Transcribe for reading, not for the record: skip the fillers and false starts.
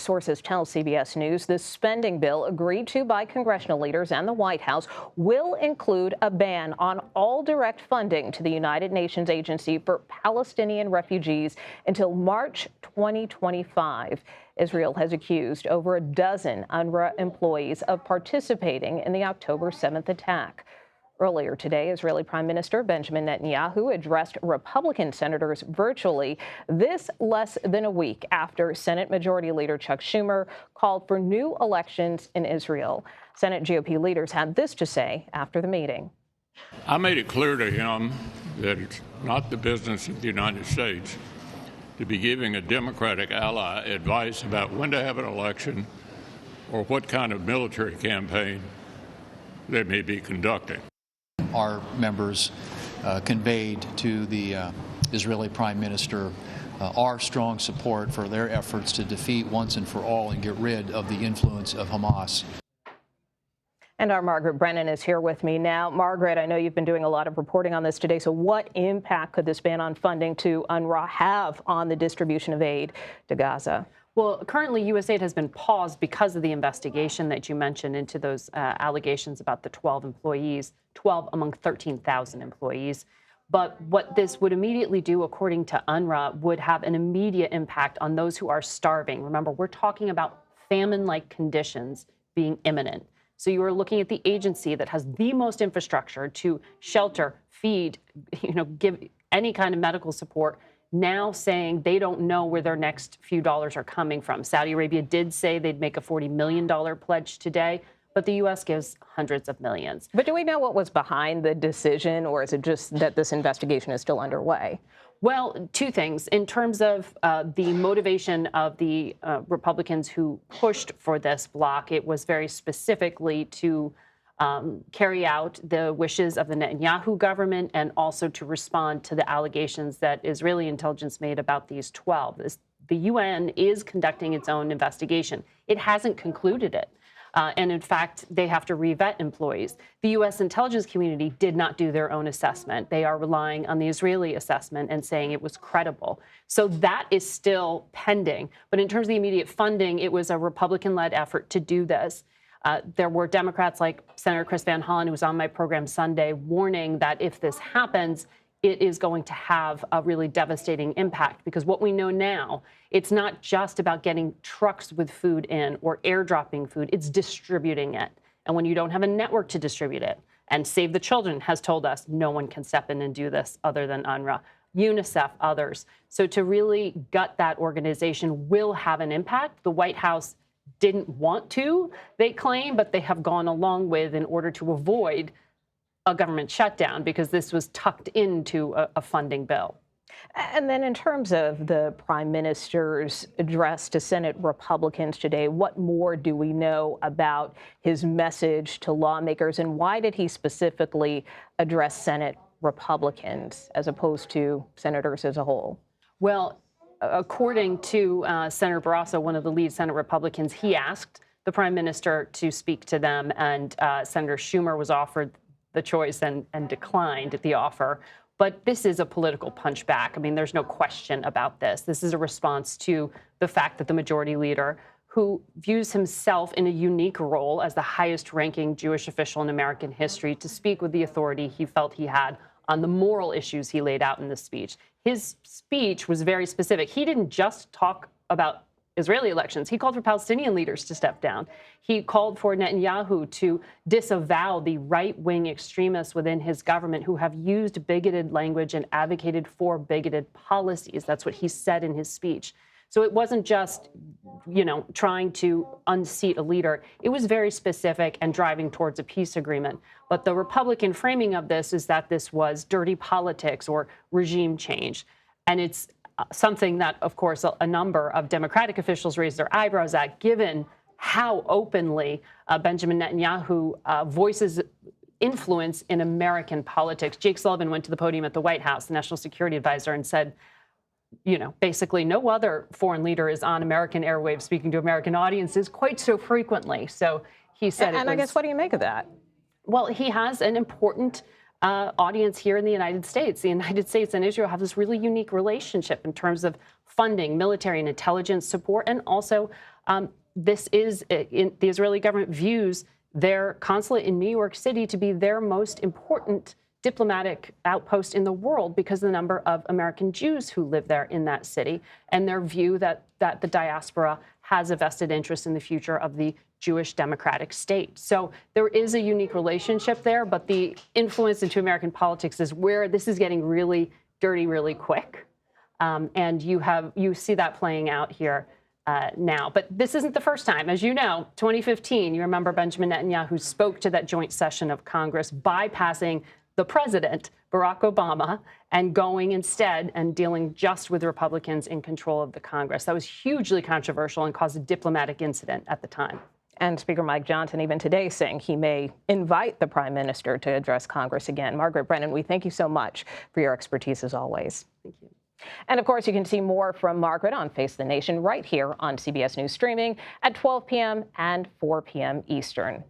sources tell CBS News the spending bill agreed to by congressional leaders and the White House will include a ban on all direct funding to the United Nations Agency for Palestinian Refugees until March 2025. Israel has accused over a dozen UNRWA employees of participating in the October 7th attack. Earlier today, Israeli Prime Minister Benjamin Netanyahu addressed Republican senators virtually, this less than a week after Senate Majority Leader Chuck Schumer called for new elections in Israel. Senate GOP leaders had this to say after the meeting. I made it clear to him that it's not the business of the United States to be giving a Democratic ally advice about when to have an election or what kind of military campaign they may be conducting. Our members conveyed to the Israeli Prime Minister our strong support for their efforts to defeat once and for all and get rid of the influence of Hamas. And our Margaret Brennan is here with me now. Margaret, I know you've been doing a lot of reporting on this today. So what impact could this ban on funding to UNRWA have on the distribution of aid to Gaza? Well, currently, USAID has been paused because of the investigation that you mentioned into those allegations about the 12 employees, 12 among 13,000 employees. But what this would immediately do, according to UNRWA, would have an immediate impact on those who are starving. Remember, we're talking about famine-like conditions being imminent. So you are looking at the agency that has the most infrastructure to shelter, feed, give any kind of medical support, now saying they don't know where their next few dollars are coming from. Saudi Arabia did say they'd make a $40 million pledge today, but the U.S. gives hundreds of millions. But do we know what was behind the decision, or is it just that this investigation is still underway? Well, two things. In terms of the motivation of the Republicans who pushed for this block, it was very specifically to carry out the wishes of the Netanyahu government and also to respond to the allegations that Israeli intelligence made about these 12. The UN is conducting its own investigation. It hasn't concluded it. And in fact, they have to re-vet employees. The U.S. intelligence community did not do their own assessment. They are relying on the Israeli assessment and saying it was credible. So that is still pending. But in terms of the immediate funding, it was a Republican-led effort to do this. There were Democrats like Senator Chris Van Hollen, who was on my program Sunday, warning that if this happens, it is going to have a really devastating impact, because what we know now, it's not just about getting trucks with food in or airdropping food, it's distributing it. And when you don't have a network to distribute it, and Save the Children has told us no one can step in and do this other than UNRWA, UNICEF, others. So to really gut that organization will have an impact. The White House didn't want to, they claim, but they have gone along with in order to avoid a government shutdown, because this was tucked into a funding bill. And then in terms of the Prime Minister's address to Senate Republicans today, what more do we know about his message to lawmakers, and why did he specifically address Senate Republicans as opposed to senators as a whole? Well, according to Senator Barrasso, one of the lead Senate Republicans, he asked the Prime Minister to speak to them, and Senator Schumer was offered the choice and declined the offer. But this is a political punchback. I mean, there's no question about this. This is a response to the fact that the majority leader, who views himself in a unique role as the highest-ranking Jewish official in American history, to speak with the authority he felt he had on the moral issues he laid out in the speech. His speech was very specific. He didn't just talk about Israeli elections. He called for Palestinian leaders to step down. He called for Netanyahu to disavow the right-wing extremists within his government who have used bigoted language and advocated for bigoted policies. That's what he said in his speech. So it wasn't just, trying to unseat a leader. It was very specific and driving towards a peace agreement. But the Republican framing of this is that this was dirty politics or regime change. And it's something that, of course, a number of Democratic officials raised their eyebrows at, given how openly Benjamin Netanyahu voices influence in American politics. Jake Sullivan went to the podium at the White House, the national security advisor, and said, basically no other foreign leader is on American airwaves speaking to American audiences quite so frequently. So he said, and I guess, what do you make of that? Well, he has an important audience here in the United States. The United States and Israel have this really unique relationship in terms of funding, military and intelligence support, and also the Israeli government views their consulate in New York City to be their most important diplomatic outpost in the world because of the number of American Jews who live there in that city, and their view that the diaspora has a vested interest in the future of the Jewish democratic state. So there is a unique relationship there, but the influence into American politics is where this is getting really dirty really quick. And you see that playing out here now. But this isn't the first time. As you know, 2015, you remember Benjamin Netanyahu spoke to that joint session of Congress, bypassing the president, Barack Obama, and going instead and dealing just with Republicans in control of the Congress. That was hugely controversial and caused a diplomatic incident at the time. And Speaker Mike Johnson, even today, saying he may invite the prime minister to address Congress again. Margaret Brennan, we thank you so much for your expertise as always. Thank you. And of course, you can see more from Margaret on Face the Nation right here on CBS News Streaming at 12 p.m. and 4 p.m. Eastern.